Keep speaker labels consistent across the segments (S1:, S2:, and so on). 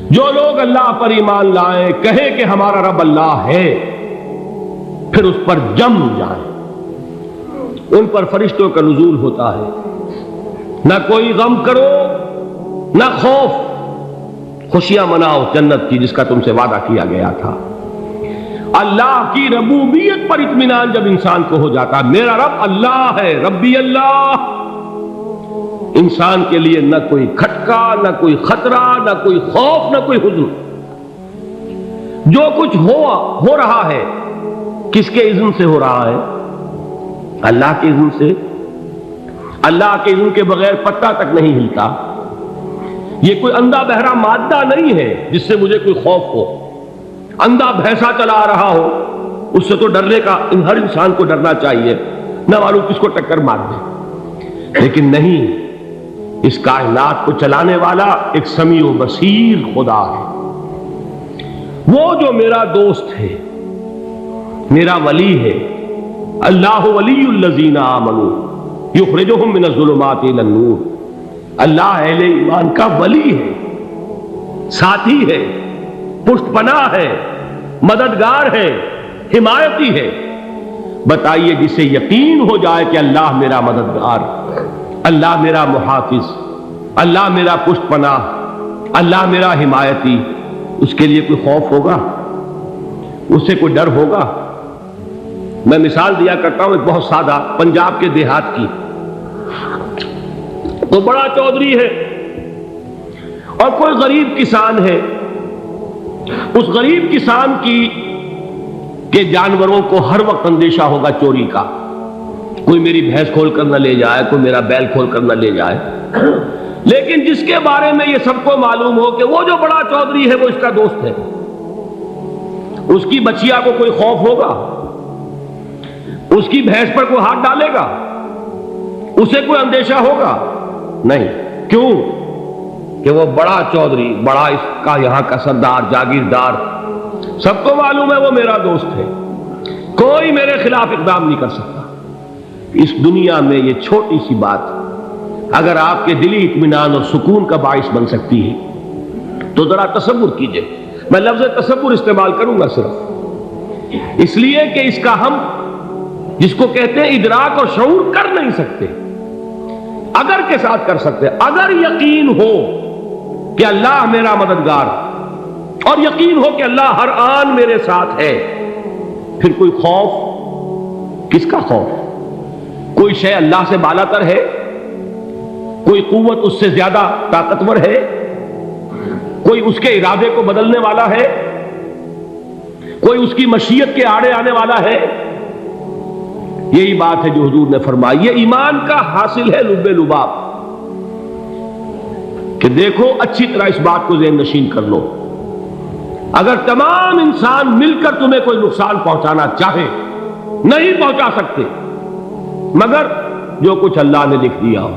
S1: جو لوگ اللہ پر ایمان لائیں، کہیں کہ ہمارا رب اللہ ہے، پھر اس پر جم جائیں، ان پر فرشتوں کا نزول ہوتا ہے۔ نہ کوئی غم کرو نہ خوف، خوشیاں مناؤ جنت کی جس کا تم سے وعدہ کیا گیا تھا۔ اللہ کی ربوبیت پر اطمینان جب انسان کو ہو جاتا، میرا رب اللہ ہے، ربی اللہ، انسان کے لیے نہ کوئی کھٹکا، نہ کوئی خطرہ، نہ کوئی خوف، نہ کوئی حزن۔ جو کچھ ہو رہا ہے کس کے اذن سے ہو رہا ہے؟ اللہ کے اذن سے۔ اللہ کے اذن کے بغیر پتہ تک نہیں ہلتا۔ یہ کوئی اندھا بہرا مادہ نہیں ہے جس سے مجھے کوئی خوف ہو۔ اندھا بھینسا چلا آ رہا ہو اس سے تو ڈرنے کا ہر انسان کو ڈرنا چاہیے، نہ معلوم کس کو ٹکر مار دے۔ لیکن نہیں، اس کائنات کو چلانے والا ایک سمیع و بصیر خدا ہے۔ وہ جو میرا دوست ہے، میرا ولی ہے۔ اللہ ولی الذین آمنوا یخرجہم من الظلمات الی النور۔ اللہ اہل ایمان کا ولی ہے، ساتھی ہے، پشت پناہ ہے، مددگار ہے، حمایتی ہے۔ بتائیے جسے یقین ہو جائے کہ اللہ میرا مددگار، اللہ میرا محافظ، اللہ میرا پشت پناہ، اللہ میرا حمایتی، اس کے لیے کوئی خوف ہوگا؟ اس سے کوئی ڈر ہوگا؟ میں مثال دیا کرتا ہوں ایک بہت سادہ، پنجاب کے دیہات کی۔ تو بڑا چودھری ہے اور کوئی غریب کسان ہے۔ اس غریب کسان کے جانوروں کو ہر وقت اندیشہ ہوگا چوری کا، کوئی میری بھینس کھول کر نہ لے جائے، کوئی میرا بیل کھول کر نہ لے جائے۔ لیکن جس کے بارے میں یہ سب کو معلوم ہو کہ وہ جو بڑا چودھری ہے وہ اس کا دوست ہے، اس کی بچیا کو کوئی خوف ہوگا؟ اس کی بھینس پر کوئی ہاتھ ڈالے گا؟ اسے کوئی اندیشہ ہوگا؟ نہیں۔ کیوں؟ کہ وہ بڑا چودھری، بڑا اس کا یہاں کا سردار، جاگیردار، سب کو معلوم ہے وہ میرا دوست ہے، کوئی میرے خلاف اقدام نہیں کر سکتا۔ اس دنیا میں یہ چھوٹی سی بات اگر آپ کے دلی اطمینان اور سکون کا باعث بن سکتی ہے تو ذرا تصور کیجئے۔ میں لفظ تصور استعمال کروں گا صرف اس لیے کہ اس کا ہم جس کو کہتے ہیں ادراک اور شعور کر نہیں سکتے، اگر کے ساتھ کر سکتے۔ اگر یقین ہو کہ اللہ میرا مددگار اور یقین ہو کہ اللہ ہر آن میرے ساتھ ہے، پھر کوئی خوف؟ کس کا خوف؟ کوئی شے اللہ سے بالا تر ہے؟ کوئی قوت اس سے زیادہ طاقتور ہے؟ کوئی اس کے ارادے کو بدلنے والا ہے؟ کوئی اس کی مشیت کے آڑے آنے والا ہے؟ یہی بات ہے جو حضور نے فرمائی۔ یہ ایمان کا حاصل ہے لب لباب، کہ دیکھو اچھی طرح اس بات کو ذہن نشین کر لو، اگر تمام انسان مل کر تمہیں کوئی نقصان پہنچانا چاہے نہیں پہنچا سکتے، مگر جو کچھ اللہ نے لکھ دیا ہو،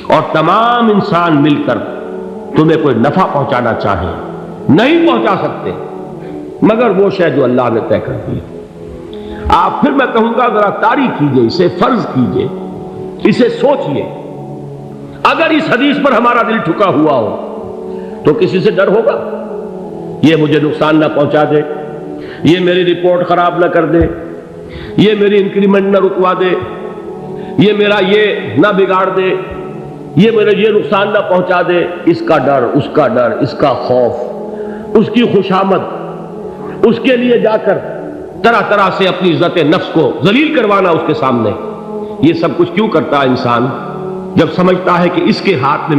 S1: اور تمام انسان مل کر تمہیں کوئی نفع پہنچانا چاہے نہیں پہنچا سکتے، مگر وہ شے جو اللہ نے طے کر دی۔ آپ پھر میں کہوں گا ذرا طاری کیجئے، اسے فرض کیجئے، اسے سوچئے۔ اگر اس حدیث پر ہمارا دل ٹھکا ہوا ہو تو کسی سے ڈر ہوگا؟ یہ مجھے نقصان نہ پہنچا دے، یہ میری رپورٹ خراب نہ کر دے، یہ میری انکریمنٹ نہ رکوا دے، یہ میرا یہ نہ بگاڑ دے، یہ میرے یہ نقصان نہ پہنچا دے۔ اس کا ڈر، اس کا ڈر، اس کا خوف، اس کی خوشامد، اس کے لیے جا کر طرح طرح سے اپنی عزت نفس کو ذلیل کروانا اس کے سامنے، یہ سب کچھ کیوں کرتا ہے انسان؟ جب سمجھتا ہے کہ اس کے ہاتھ میں